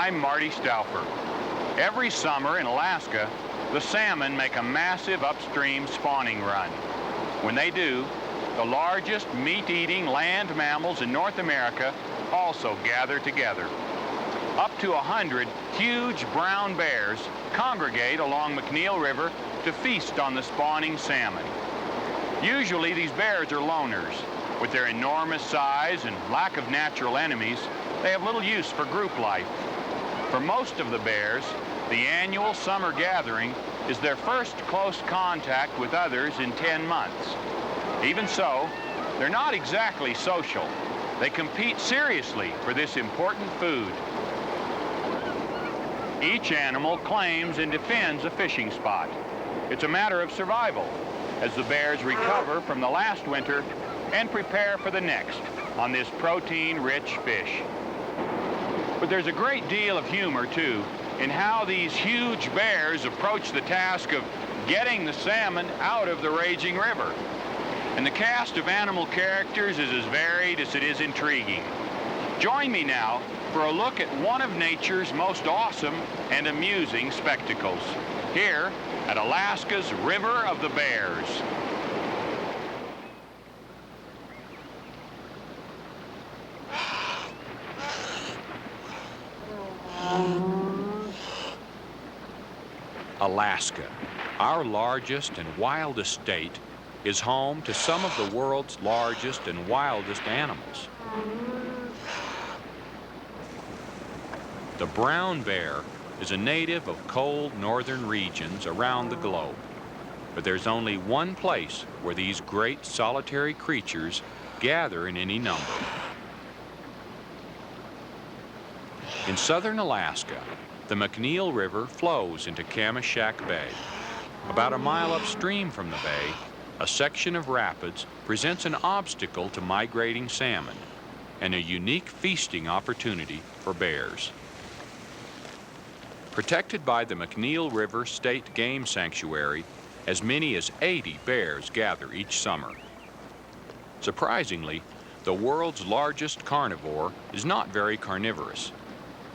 I'm Marty Stouffer. Every summer in Alaska, the salmon make a massive upstream spawning run. When they do, the largest meat-eating land mammals in North America also gather together. Up to 100 huge brown bears congregate along McNeil River to feast on the spawning salmon. Usually these bears are loners. With their enormous size and lack of natural enemies, they have little use for group life. For most of the bears, the annual summer gathering is their first close contact with others in 10 months. Even so, they're not exactly social. They compete seriously for this important food. Each animal claims and defends a fishing spot. It's a matter of survival as the bears recover from the last winter and prepare for the next on this protein-rich fish. But there's a great deal of humor, too, in how these huge bears approach the task of getting the salmon out of the raging river. And the cast of animal characters is as varied as it is intriguing. Join me now for a look at one of nature's most awesome and amusing spectacles, here at Alaska's River of the Bears. Alaska, our largest and wildest state, is home to some of the world's largest and wildest animals. The brown bear is a native of cold northern regions around the globe, but there's only one place where these great solitary creatures gather in any number. In southern Alaska, the McNeil River flows into Kamishak Bay. About a mile upstream from the bay, a section of rapids presents an obstacle to migrating salmon and a unique feasting opportunity for bears. Protected by the McNeil River State Game Sanctuary, as many as 80 bears gather each summer. Surprisingly, the world's largest carnivore is not very carnivorous.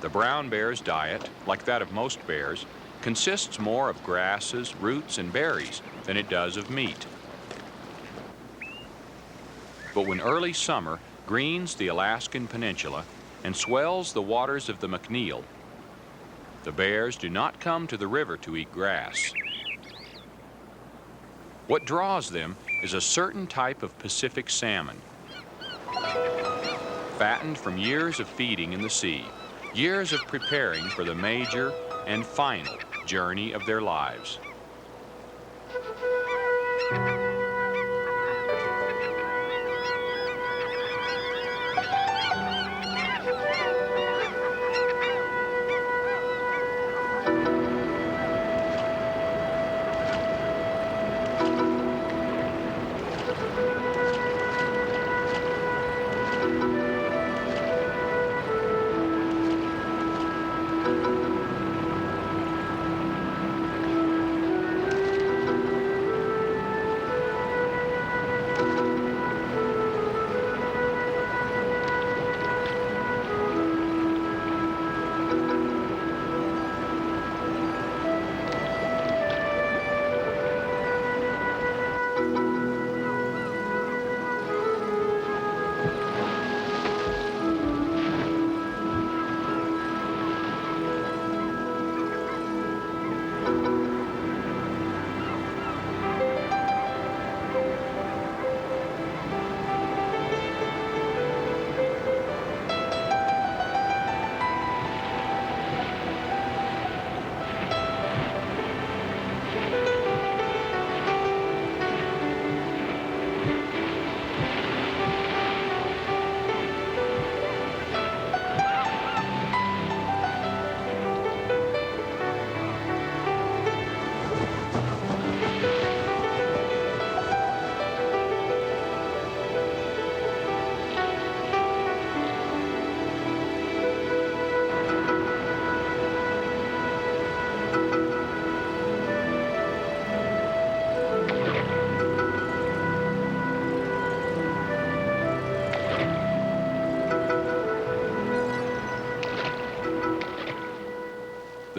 The brown bear's diet, like that of most bears, consists more of grasses, roots, and berries than it does of meat. But when early summer greens the Alaskan peninsula and swells the waters of the McNeil, the bears do not come to the river to eat grass. What draws them is a certain type of Pacific salmon, fattened from years of feeding in the sea, years of preparing for the major and final journey of their lives.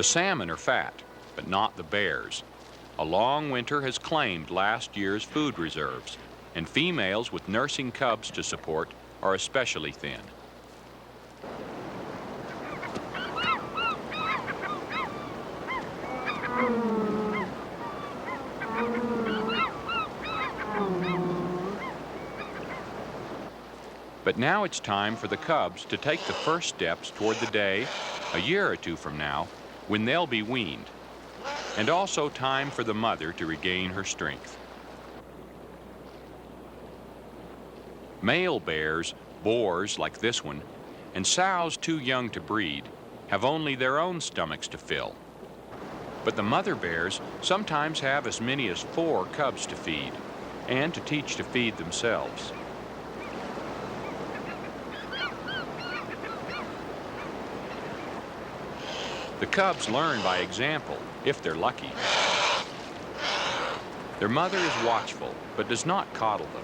The salmon are fat, but not the bears. A long winter has claimed last year's food reserves, and females with nursing cubs to support are especially thin. But now it's time for the cubs to take the first steps toward the day, a year or two from now, when they'll be weaned, and also time for the mother to regain her strength. Male bears, boars like this one, and sows too young to breed, have only their own stomachs to fill. But the mother bears sometimes have as many as 4 cubs to feed, and to teach to feed themselves. The cubs learn by example, if they're lucky. Their mother is watchful, but does not coddle them.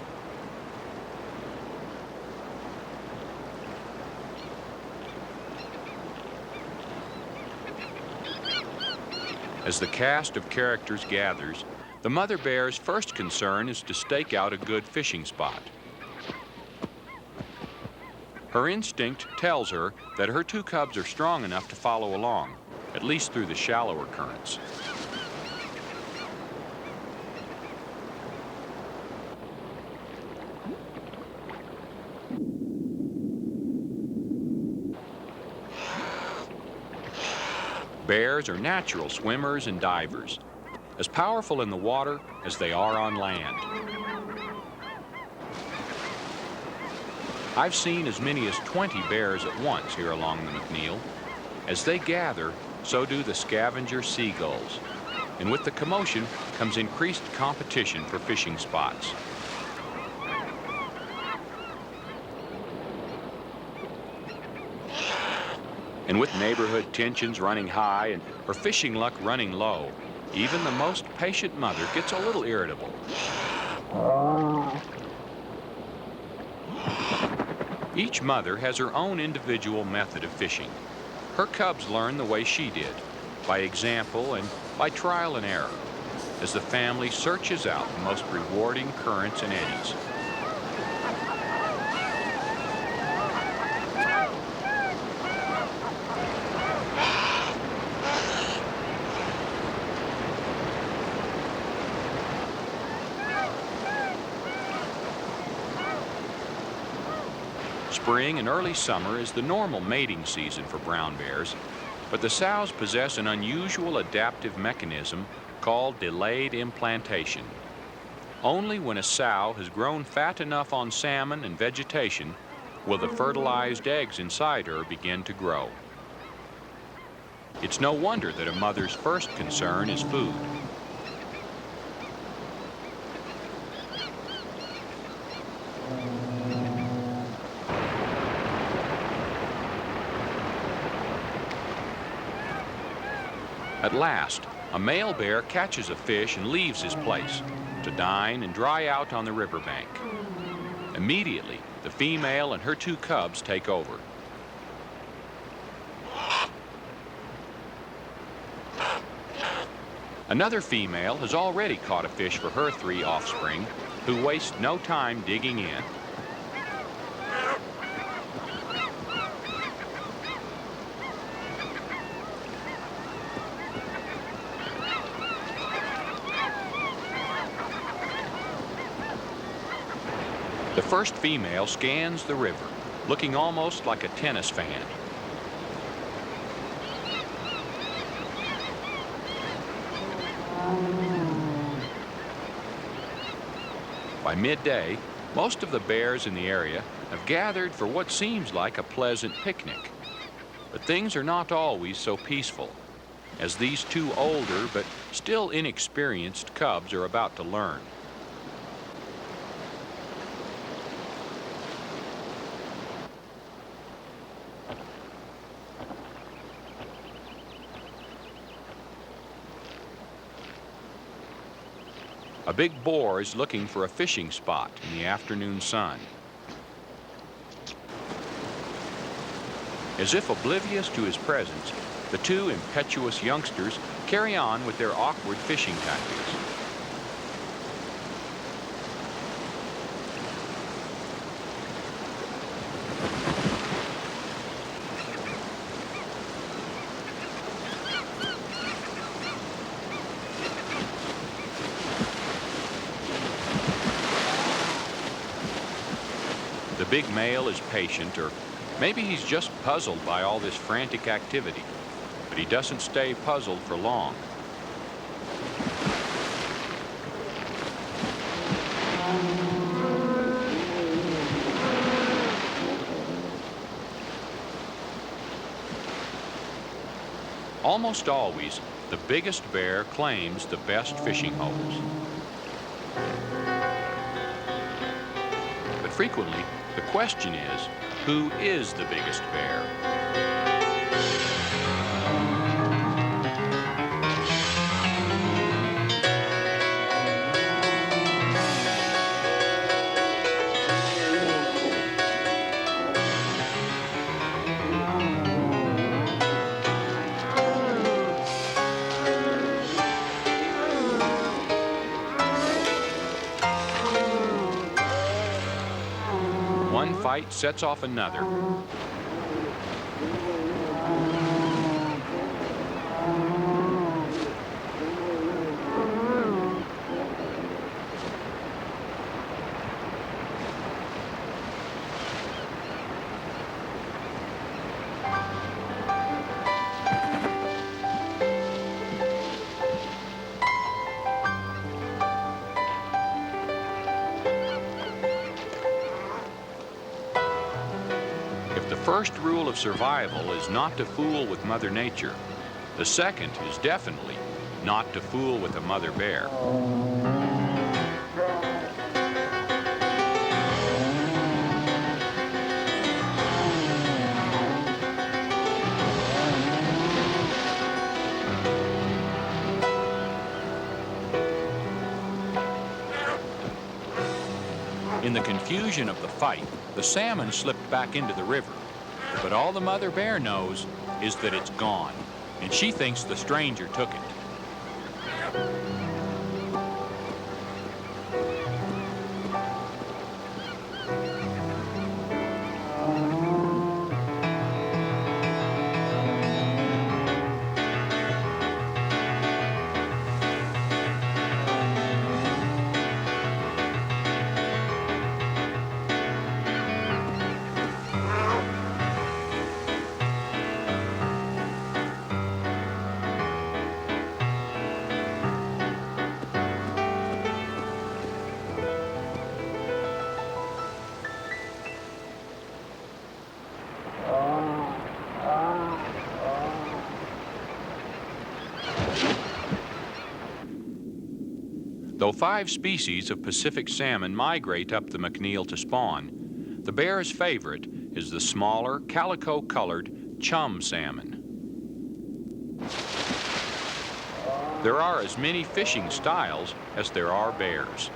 As the cast of characters gathers, the mother bear's first concern is to stake out a good fishing spot. Her instinct tells her that her 2 cubs are strong enough to follow along, at least through the shallower currents. Bears are natural swimmers and divers, as powerful in the water as they are on land. I've seen as many as 20 bears at once here along the McNeil. As they gather, so do the scavenger seagulls, and with the commotion comes increased competition for fishing spots. And with neighborhood tensions running high and her fishing luck running low, even the most patient mother gets a little irritable. Each mother has her own individual method of fishing. Her cubs learn the way she did, by example and by trial and error, as the family searches out the most rewarding currents and eddies. Spring and early summer is the normal mating season for brown bears, but the sows possess an unusual adaptive mechanism called delayed implantation. Only when a sow has grown fat enough on salmon and vegetation will the fertilized eggs inside her begin to grow. It's no wonder that a mother's first concern is food. At last, a male bear catches a fish and leaves his place to dine and dry out on the riverbank. Immediately, the female and her 2 cubs take over. Another female has already caught a fish for her 3 offspring, who waste no time digging in. The first female scans the river, looking almost like a tennis fan. By midday, most of the bears in the area have gathered for what seems like a pleasant picnic. But things are not always so peaceful, as these 2 older but still inexperienced cubs are about to learn. A big boar is looking for a fishing spot in the afternoon sun. As if oblivious to his presence, the two impetuous youngsters carry on with their awkward fishing tactics. The big male is patient, or maybe he's just puzzled by all this frantic activity, but he doesn't stay puzzled for long. Almost always, the biggest bear claims the best fishing holes. But frequently, the question is, who is the biggest bear? One fight sets off another. The first rule of survival is not to fool with Mother Nature. The second is definitely not to fool with a mother bear. In the confusion of the fight, the salmon slipped back into the river. But all the mother bear knows is that it's gone, and she thinks the stranger took it. Though 5 species of Pacific salmon migrate up the McNeil to spawn, the bear's favorite is the smaller, calico-colored chum salmon. There are as many fishing styles as there are bears.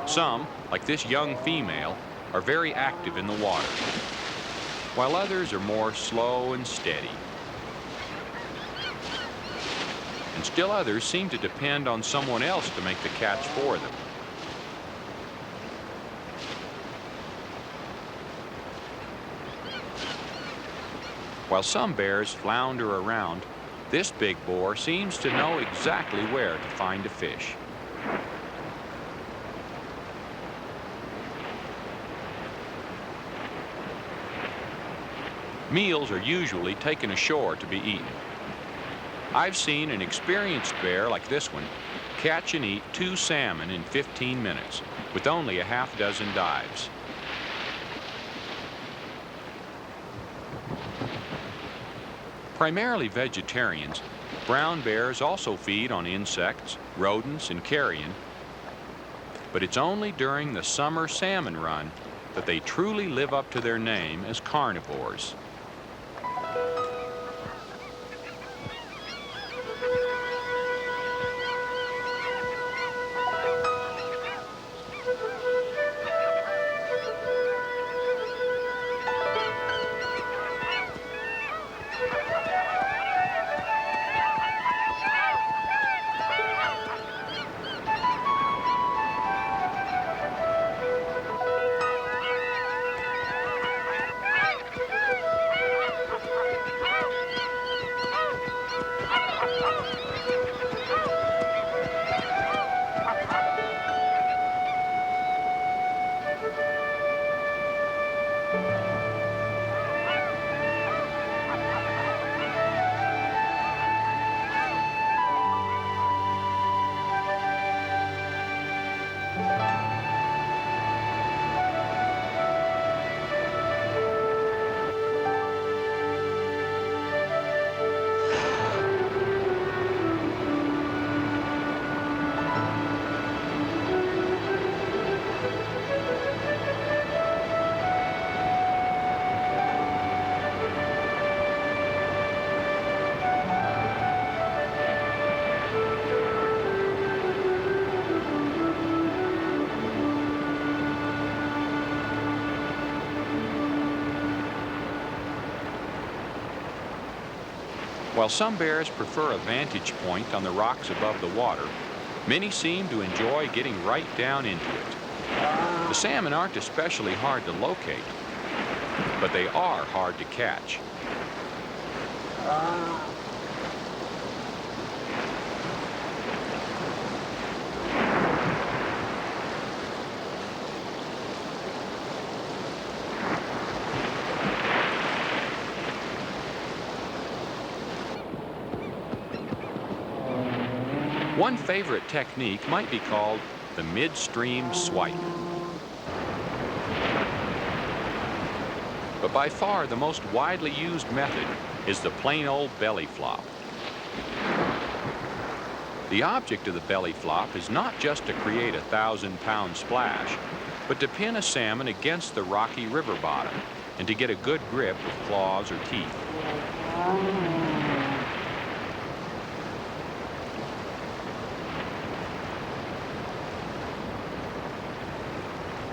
Some, like this young female, are very active in the water, while others are more slow and steady. And still others seem to depend on someone else to make the catch for them. While some bears flounder around, this big boar seems to know exactly where to find a fish. Meals are usually taken ashore to be eaten. I've seen an experienced bear like this one catch and eat 2 salmon in 15 minutes with only a half dozen dives. Primarily vegetarians, brown bears also feed on insects, rodents, and carrion, but it's only during the summer salmon run that they truly live up to their name as carnivores. While some bears prefer a vantage point on the rocks above the water, many seem to enjoy getting right down into it. The salmon aren't especially hard to locate, but they are hard to catch. One favorite technique might be called the midstream swipe. But by far the most widely used method is the plain old belly flop. The object of the belly flop is not just to create a 1,000-pound splash, but to pin a salmon against the rocky river bottom and to get a good grip with claws or teeth.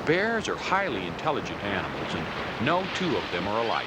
Bears are highly intelligent animals, and no two of them are alike.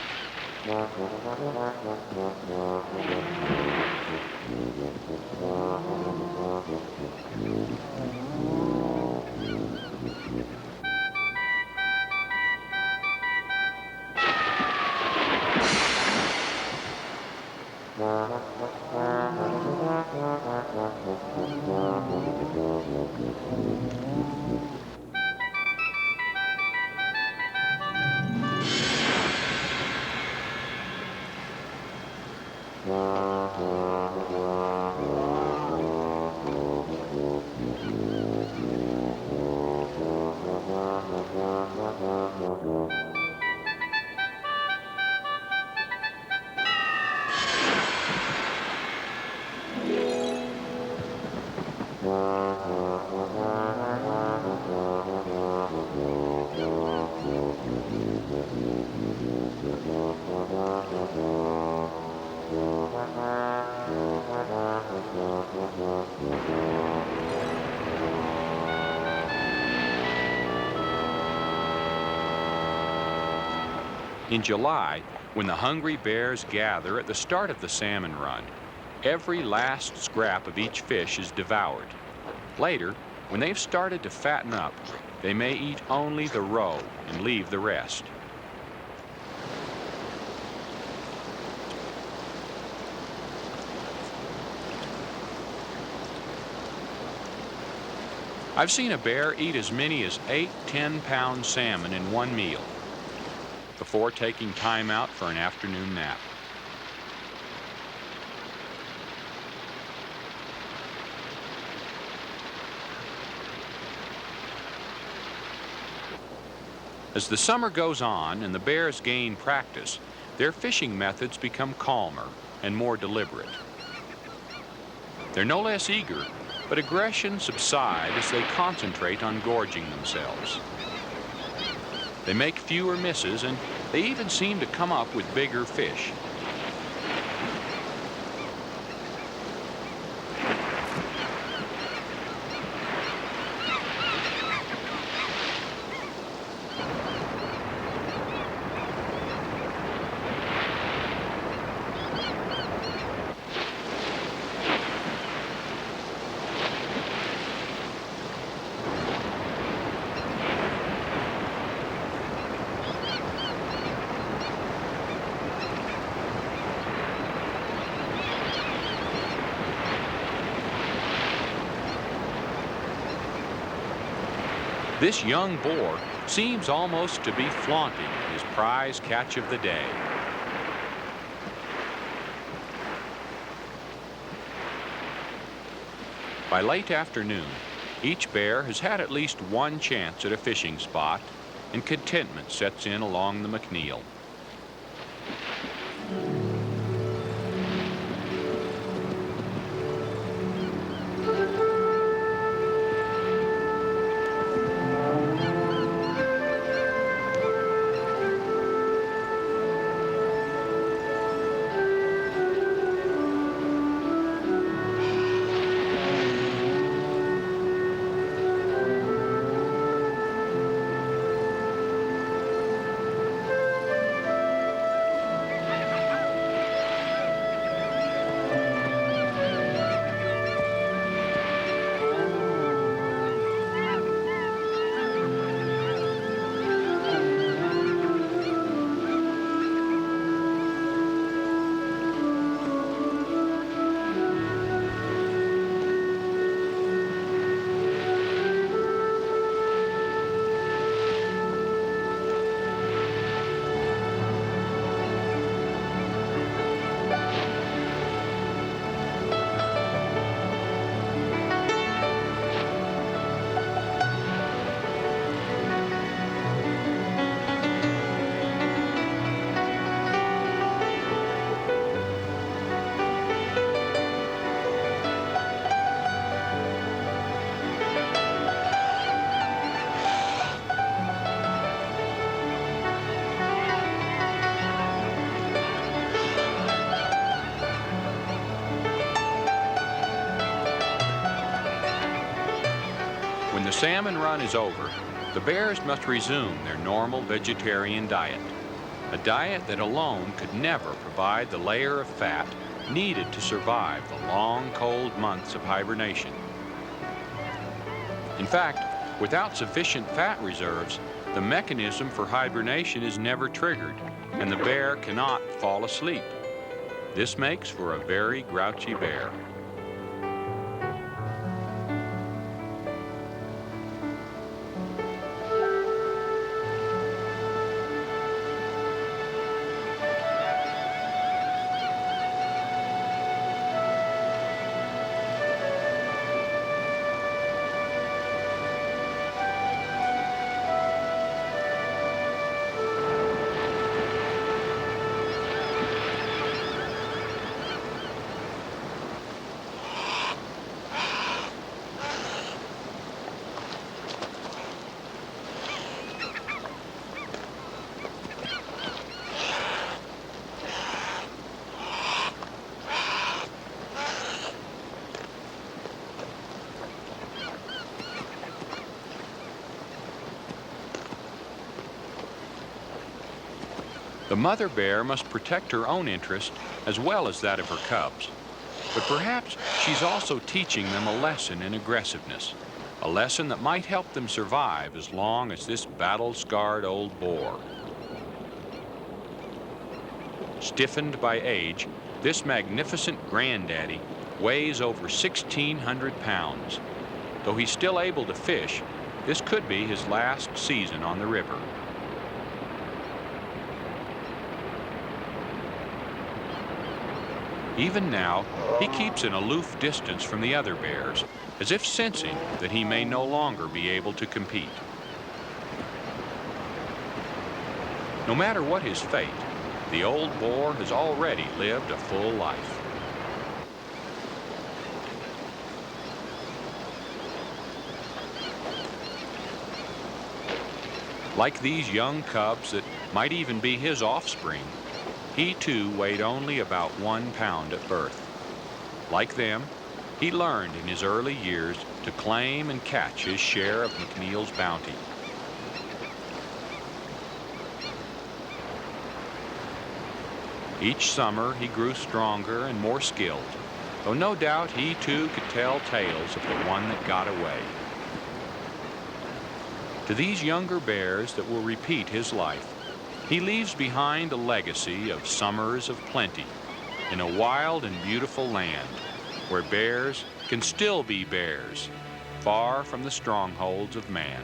In July, when the hungry bears gather at the start of the salmon run, every last scrap of each fish is devoured. Later, when they've started to fatten up, they may eat only the roe and leave the rest. I've seen a bear eat as many as 8 10-pound salmon in one meal before taking time out for an afternoon nap. As the summer goes on and the bears gain practice, their fishing methods become calmer and more deliberate. They're no less eager, but aggression subsides as they concentrate on gorging themselves. They make fewer misses, and they even seem to come up with bigger fish. This young boar seems almost to be flaunting his prize catch of the day. By late afternoon, each bear has had at least one chance at a fishing spot, and contentment sets in along the McNeil. salmon run is over, the bears must resume their normal vegetarian diet, a diet that alone could never provide the layer of fat needed to survive the long, cold months of hibernation. In fact, without sufficient fat reserves, the mechanism for hibernation is never triggered, and the bear cannot fall asleep. This makes for a very grouchy bear. The mother bear must protect her own interest as well as that of her cubs. But perhaps she's also teaching them a lesson in aggressiveness, a lesson that might help them survive as long as this battle-scarred old boar. Stiffened by age, this magnificent granddaddy weighs over 1,600 pounds. Though he's still able to fish, this could be his last season on the river. Even now, he keeps an aloof distance from the other bears, as if sensing that he may no longer be able to compete. No matter what his fate, the old boar has already lived a full life. Like these young cubs that might even be his offspring, he too weighed only about 1 pound at birth. Like them, he learned in his early years to claim and catch his share of McNeil's bounty. Each summer he grew stronger and more skilled, though no doubt he too could tell tales of the one that got away. To these younger bears that will repeat his life, he leaves behind a legacy of summers of plenty in a wild and beautiful land where bears can still be bears, far from the strongholds of man.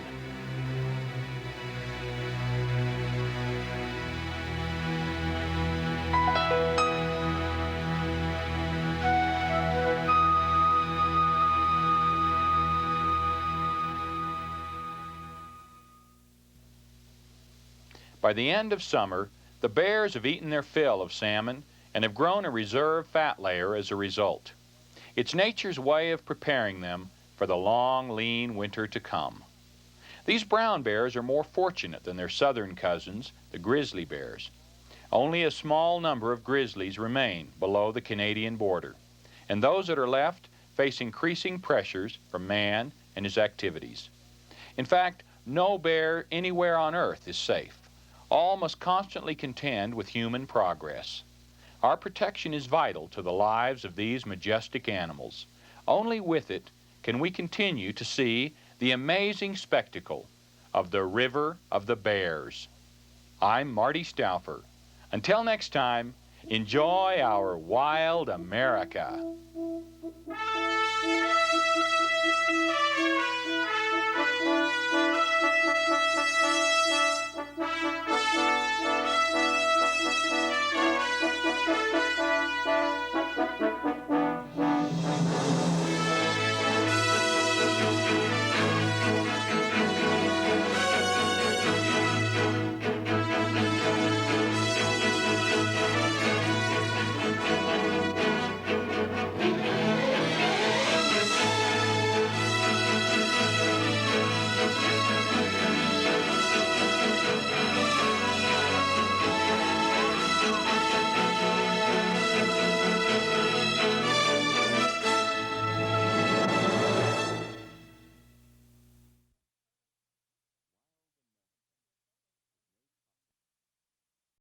By the end of summer, the bears have eaten their fill of salmon and have grown a reserve fat layer as a result. It's nature's way of preparing them for the long, lean winter to come. These brown bears are more fortunate than their southern cousins, the grizzly bears. Only a small number of grizzlies remain below the Canadian border, and those that are left face increasing pressures from man and his activities. In fact, no bear anywhere on Earth is safe. All must constantly contend with human progress. Our protection is vital to the lives of these majestic animals. Only with it can we continue to see the amazing spectacle of the River of the Bears. I'm Marty Stouffer. Until next time, enjoy our wild America.